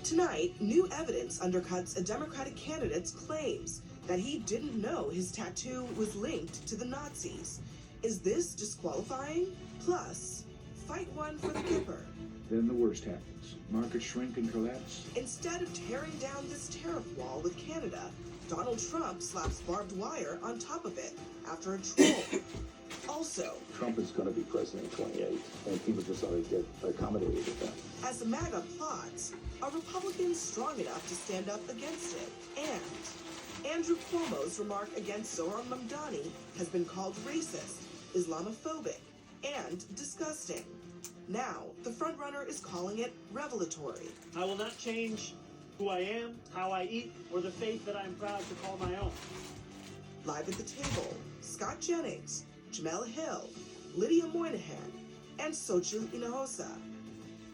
Tonight, new evidence undercuts a Democratic candidate's claims that he didn't know his tattoo was linked to the Nazis. Is this disqualifying? Plus, fight one for the Kipper. Then the worst happens. Markets shrink and collapse. Instead of tearing down this tariff wall with Canada, Donald Trump slaps barbed wire on top of it after a troll. Also, Trump is going to be president in 28, and people just ought to get accommodated with that. as the MAGA plots, are Republicans strong enough to stand up against it? And Andrew Cuomo's remark against Zohran Mamdani has been called racist, Islamophobic, and disgusting. Now, the frontrunner is calling it revelatory. I will not change who I am, how I eat, or the faith that I am proud to call my own. Live at the table, Scott Jennings, Jamel Hill, Lydia Moynihan, and Xochitl Hinojosa.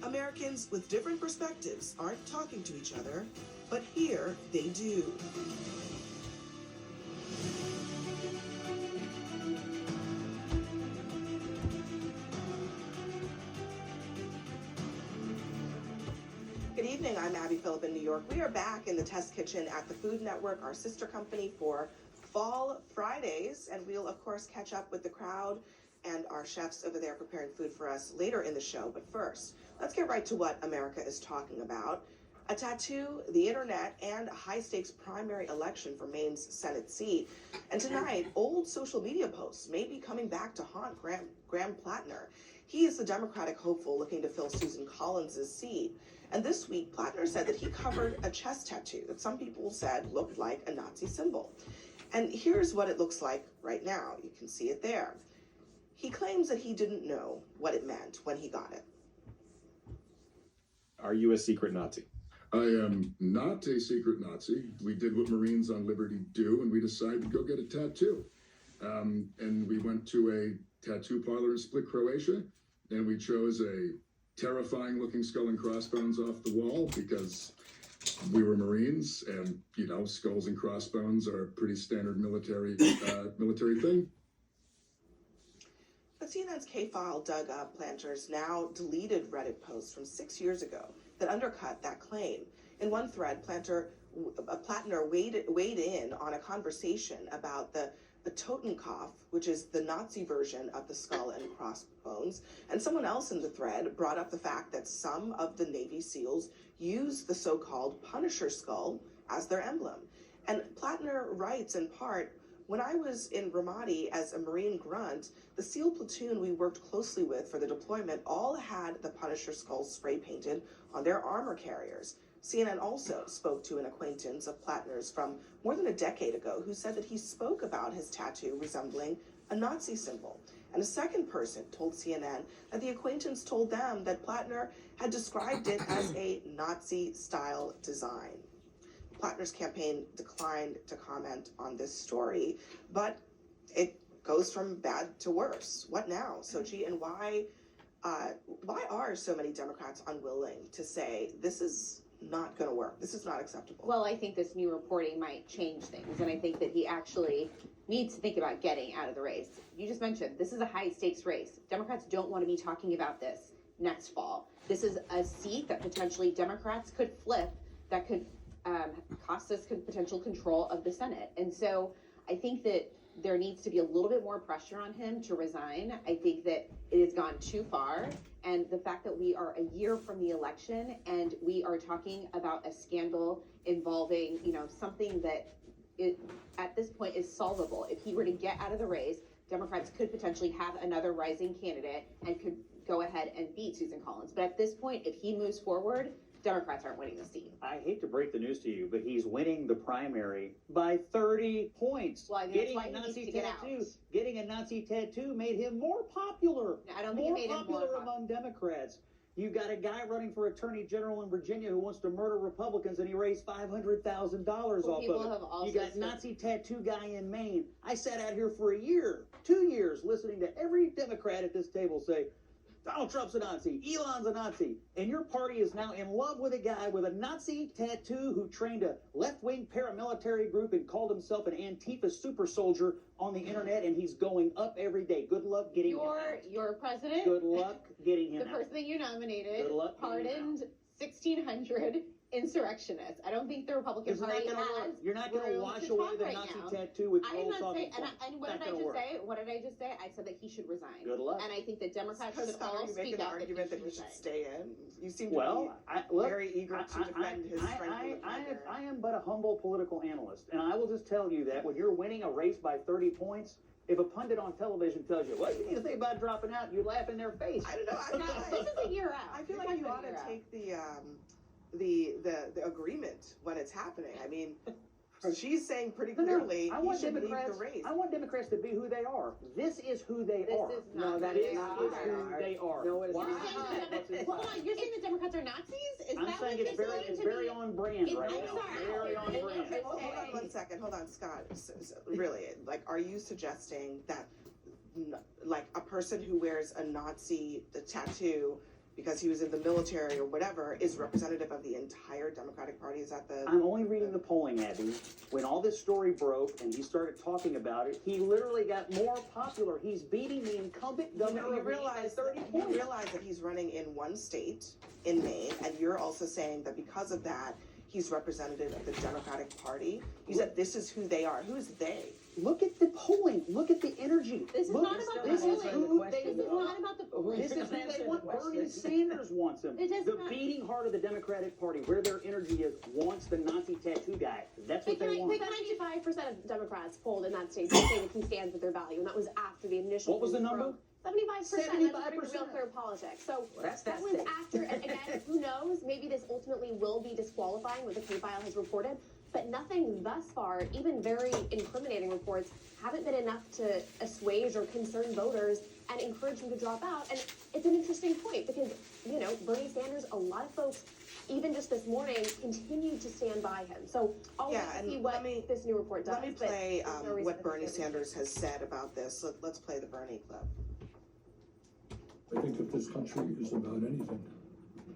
Americans with different perspectives aren't talking to each other, but here they do. Good evening, I'm Abby Phillip in New York. We are back in the test kitchen at the Food Network, our sister company for Fall Fridays, and we'll of course catch up with the crowd and our chefs over there preparing food for us later in the show. But first, let's get right to what America is talking about. A tattoo, the internet, and a high-stakes primary election for Maine's Senate seat. And tonight, old social media posts may be coming back to haunt Graham Plattner. He is the Democratic hopeful looking to fill Susan Collins' seat. And this week, Plattner said that he covered a chest tattoo that some people said looked like a Nazi symbol. And here's what it looks like right now. You can see it there. He claims that he didn't know what it meant when he got it. Are you a secret Nazi? I am not a secret Nazi. We did what Marines on Liberty do, and we decided to go get a tattoo. And we went to a tattoo parlor in Split, Croatia, and we chose a terrifying looking skull and crossbones off the wall because we were Marines, and you know, skulls and crossbones are a pretty standard military thing. But CNN's K-File dug up Plattner's now deleted Reddit post from 6 years ago that undercut that claim. In one thread, Plattner weighed in on a conversation about the Totenkopf, which is the Nazi version of the skull and crossbones. And someone else in the thread brought up the fact that some of the Navy SEALs use the so-called Punisher skull as their emblem. And Plattner writes in part, "When I was in Ramadi as a Marine grunt, the SEAL platoon we worked closely with for the deployment all had the Punisher skull spray painted on their armor carriers." CNN also spoke to an acquaintance of Plattner's from more than a decade ago who said that he spoke about his tattoo resembling a Nazi symbol. And a second person told CNN that the acquaintance told them that Plattner had described it as a Nazi-style design. Plattner's campaign declined to comment on this story, but it goes from bad to worse. What now, Sochi? And why are so many Democrats unwilling to say this is not going to work? This is not acceptable. Well, I think this new reporting might change things, and I think that he actually needs to think about getting out of the race. You just mentioned this is a high-stakes race. Democrats don't want to be talking about this next fall. This is a seat that potentially Democrats could flip that could cost us potential control of the Senate. And so I think that there needs to be a little bit more pressure on him to resign. I think that it has gone too far. And the fact that we are a year from the election and we are talking about a scandal involving, something that at this point is solvable. If he were to get out of the race, Democrats could potentially have another rising candidate and could go ahead and beat Susan Collins. But at this point, if he moves forward, Democrats aren't winning the seat. I hate to break the news to you, but he's winning the primary by 30 points. Well, I mean, getting a Nazi tattoo, getting a Nazi tattoo made him more popular. I don't think it made him more popular among Democrats. You got a guy running for attorney general in Virginia who wants to murder Republicans, and he raised $500,000 off of it. You got Nazi tattoo guy in Maine. I sat out here for a year, 2 years, listening to every Democrat at this table say, Donald Trump's a Nazi, Elon's a Nazi, and your party is now in love with a guy with a Nazi tattoo who trained a left-wing paramilitary group and called himself an Antifa super soldier on the internet, and he's going up every day. Good luck getting him out. Your president, good luck getting him the out. person that you nominated, Good luck pardoned 1,600 insurrectionist. I don't think the Republican It's not Party gonna work. has. You're not going to room wash to away talk the right Nazi now. tattoo with I am roll not talking saying, points. and what Not did I gonna just work. say? What did I just say? I said that he should resign. Good luck. And I think that Democrats should Scott, all are you speak making the up argument that he resign. should stay in? You seem to Well, be very eager to defend his strength in the primary. I am but a humble political analyst, and I will just tell you that when you're winning a race by 30 points, if a pundit on television tells you, well, you need to think about dropping out, you laugh in their face. I don't know. I feel No, like, this is a year out. I feel This like is you a ought to year out. take the agreement when it's happening. I mean, she's saying pretty No, clearly I he want should leave Democrats. the race. I want Democrats to be who they are. This is who they This are. is No, not that who is they not are. who they are. No, it is Why? not. Hold on, you're saying the Democrats are Nazis? Is I'm that saying what it's you're very, saying it's to very me? on brand It's- right I'm now. sorry. Very on It's- brand. Hold on 1 second. Hold on, Scott. Really, like, are you suggesting that, like, a person who wears a Nazi tattoo because he was in the military or whatever is representative of the entire Democratic Party? Is that the? I'm only reading the polling, Abby. When all this story broke and he started talking about it, he literally got more popular. He's beating the incumbent governor You of Maine by realize 30 you points. realize that he's running in one state in Maine, and you're also saying that because of that, he's representative of the Democratic Party. You said this is who they are. Who's they? Look at the polling. Look at the energy. This is Look, not about the this is polling. who This they This is want. not about the polling. This is who Answer they the want. question. Bernie Sanders wants him. It does The not- beating heart of the Democratic Party, where their energy is, wants the Nazi tattoo guy. That's what they want. 75% of Democrats polled in that state to say that he stands with their value, and that was after the initial. What was the news number? broke. 75%. 75%. That's real clear politics. So Well, that's that that was state. after, and again, who knows? Maybe this ultimately will be disqualifying, what the K-File has reported. But nothing thus far, even very incriminating reports, haven't been enough to assuage or concern voters and encourage them to drop out. And it's an interesting point because, you know, Bernie Sanders, a lot of folks, even just this morning, continue to stand by him. So I'll wait Yeah, to and see what let me- this new report does. Let me but play there's no reason what to Bernie think it Sanders has said about this. Let's play the Bernie clip. I think if this country is about anything,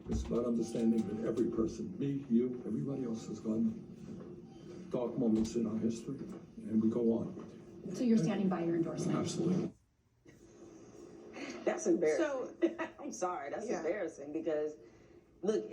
it's about understanding that every person, me, you, everybody else has gone dark moments in our history, and we go on. So you're standing by your endorsement? Absolutely. That's embarrassing. So I'm sorry, that's Yeah. embarrassing because, look,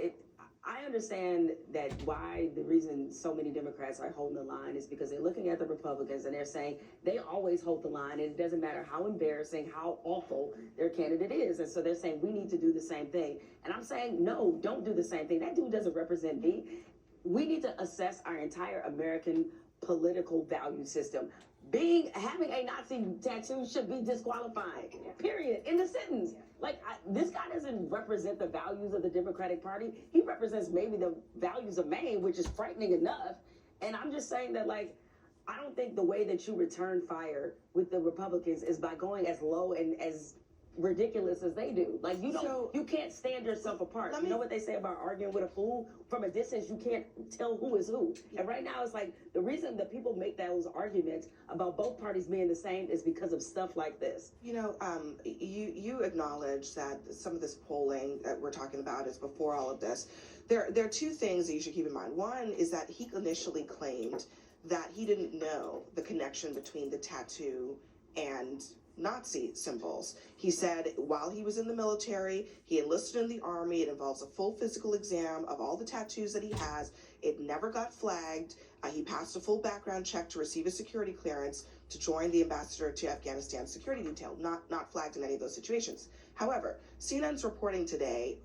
I understand that why the reason so many Democrats are holding the line is because they're looking at the Republicans and they're saying they always hold the line and it doesn't matter how embarrassing, how awful their candidate is. And so they're saying we need to do the same thing. And I'm saying, no, don't do the same thing. That dude doesn't represent me. We need to assess our entire American political value system. Having a Nazi tattoo should be disqualifying. Period. In the sentence. Like, this guy doesn't represent the values of the Democratic Party. He represents maybe the values of Maine, which is frightening enough. And I'm just saying that, like, I don't think the way that you return fire with the Republicans is by going as low and as ridiculous as they do. Like, you can't stand yourself apart. You know what they say about arguing with a fool? From a distance, you can't tell who is who. And right now, it's like the reason that people make those arguments about both parties being the same is because of stuff like this. You know, you acknowledge that some of this polling that we're talking about is before all of this. There are two things that you should keep in mind. One is that he initially claimed that he didn't know the connection between the tattoo and Nazi symbols. He said while he was in the military, he enlisted in the army. It involves a full physical exam of all the tattoos that he has. It never got flagged. He passed a full background check to receive a security clearance to join the ambassador to Afghanistan security detail. Not flagged in any of those situations. However, CNN's reporting today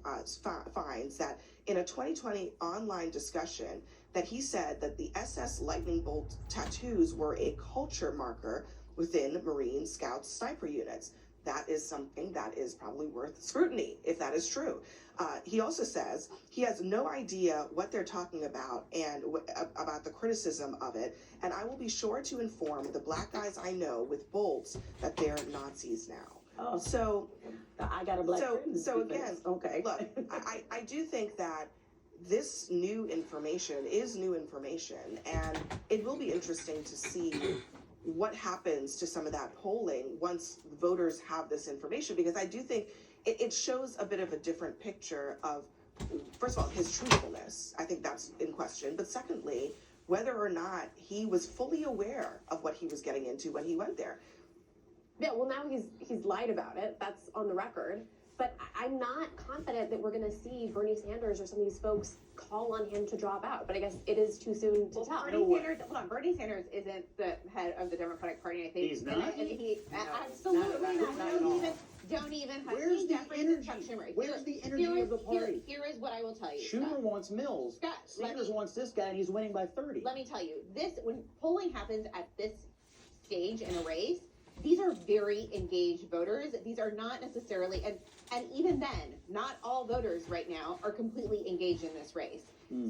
finds that in a 2020 online discussion that he said that the SS Lightning Bolt tattoos were a culture marker within Marine Scouts sniper units. That is something that is probably worth scrutiny, if that is true. He also says he has no idea what they're talking about and about the criticism of it, and I will be sure to inform the black guys I know with bolts that they're Nazis now. Oh. So I got a black friend. So again, okay. Look, I do think that this new information is new information, and it will be interesting to see what happens to some of that polling once voters have this information, because I do think it shows a bit of a different picture of, first of all, his truthfulness. I think that's in question. But secondly, whether or not he was fully aware of what he was getting into when he went there. Yeah, well, now he's lied about it. That's on the record. but I'm not confident that we're going to see Bernie Sanders or some of these folks call on him to drop out. But I guess it is too soon to tell. Bernie Sanders isn't the head of the Democratic Party. I think He's not? And he No, absolutely not not. at all. Don't even. Where's the deference to energy? Chuck Schumer. Where's the energy of the party? Here is what I will tell you. Schumer Scott. wants Mills. Scott, Sanders wants this guy, and he's winning by 30. Let me tell you, when polling happens at this stage in a race, these are very engaged voters. These are not necessarily, and even then, not all voters right now are completely engaged in this race.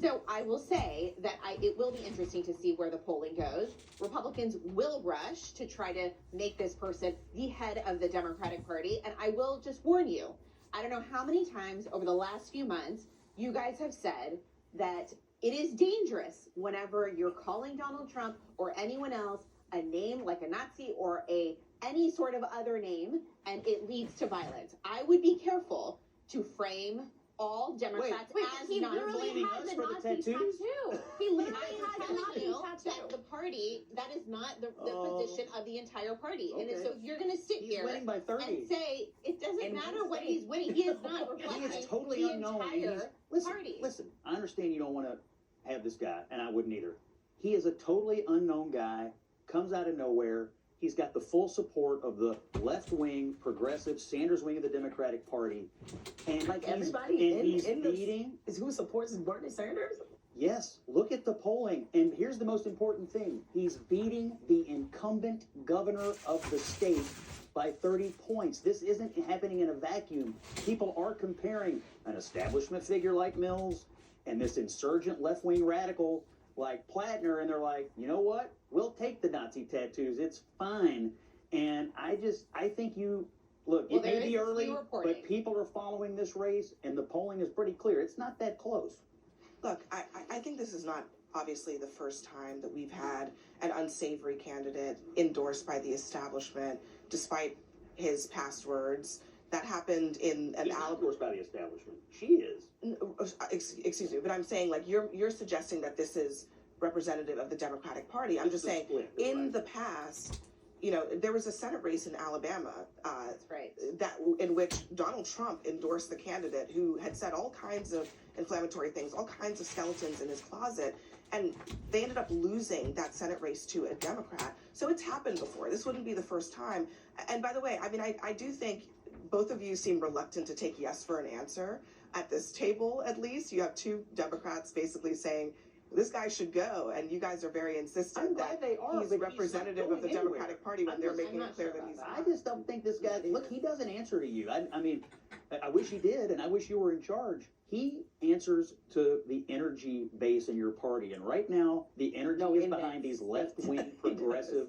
So I will say that it will be interesting to see where the polling goes. Republicans will rush to try to make this person the head of the Democratic Party. And I will just warn you, I don't know how many times over the last few months you guys have said that it is dangerous whenever you're calling Donald Trump or anyone else a name like a Nazi or any sort of other name, and it leads to violence. I would be careful to frame all Democrats as he Nazis. literally has a for the Nazi tattoos? tattoo. He literally has a Nazi That tattoo. the party, that is not the Oh. position of the entire party. And Okay. so you're going to sit He's here winning by 30. and say it doesn't And matter he's what saying- he's winning. He is not reflecting He is totally the unknown. and entire listen, party. listen, I understand you don't want to have this guy, and I wouldn't either. He is a totally unknown guy, comes out of nowhere. He's got the full support of the left-wing, progressive Sanders wing of the Democratic Party. And Like he's- everybody and he's in beating. is who supports Bernie Sanders? Yes, look at the polling. And here's the most important thing. He's beating the incumbent governor of the state by 30 points. This isn't happening in a vacuum. People are comparing an establishment figure like Mills and this insurgent left-wing radical like Plattner, and they're like, you know what? We'll take the Nazi tattoos. It's fine. And I think look, Well, it may there be is early, new reporting. but people are following this race, and the polling is pretty clear. It's not that close. Look, I think this is not obviously the first time that we've had an unsavory candidate endorsed by the establishment, despite his past words. That happened in an He's not endorsed by the establishment. She is. Excuse me, but I'm saying, like, you're suggesting that this is representative of the Democratic Party. I'm just saying, in the past, there was a Senate race in Alabama That's right. in which Donald Trump endorsed the candidate who had said all kinds of inflammatory things, all kinds of skeletons in his closet, and they ended up losing that Senate race to a Democrat. So it's happened before. This wouldn't be the first time. And by the way, I mean, I do think both of you seem reluctant to take yes for an answer. At this table, at least, you have two Democrats basically saying, this guy should go, and you guys are very insistent that they are, he's but representative not of the going anywhere. Democratic Party when they're making it clear that he's I not. just don't think this guy. Look, he doesn't answer to you. I mean, I wish he did, and I wish you were in charge. He answers to the energy base in your party, and right now the energy is behind these left-wing progressive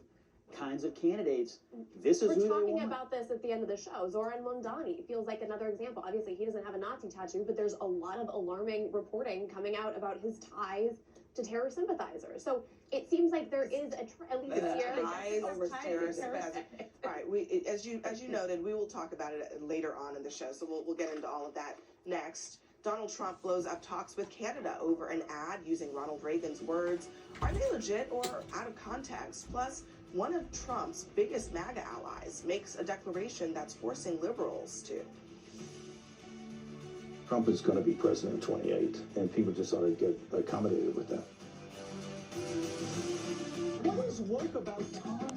kinds of candidates. This is We're who they talking want. about this at the end of the show. Zoran Mondani feels like another example. Obviously, he doesn't have a Nazi tattoo, but there's a lot of alarming reporting coming out about his ties to terror sympathizers. So it seems like there is at least this year. Ties over terror sympathizers. All right, as you noted, we will talk about it later on in the show, so we'll get into all of that next. Donald Trump blows up talks with Canada over an ad using Ronald Reagan's words. Are they legit or out of context? Plus, one of Trump's biggest MAGA allies makes a declaration that's forcing liberals to. Trump is going to be president in 28, and people just ought to get accommodated with that. What is woke about Tom?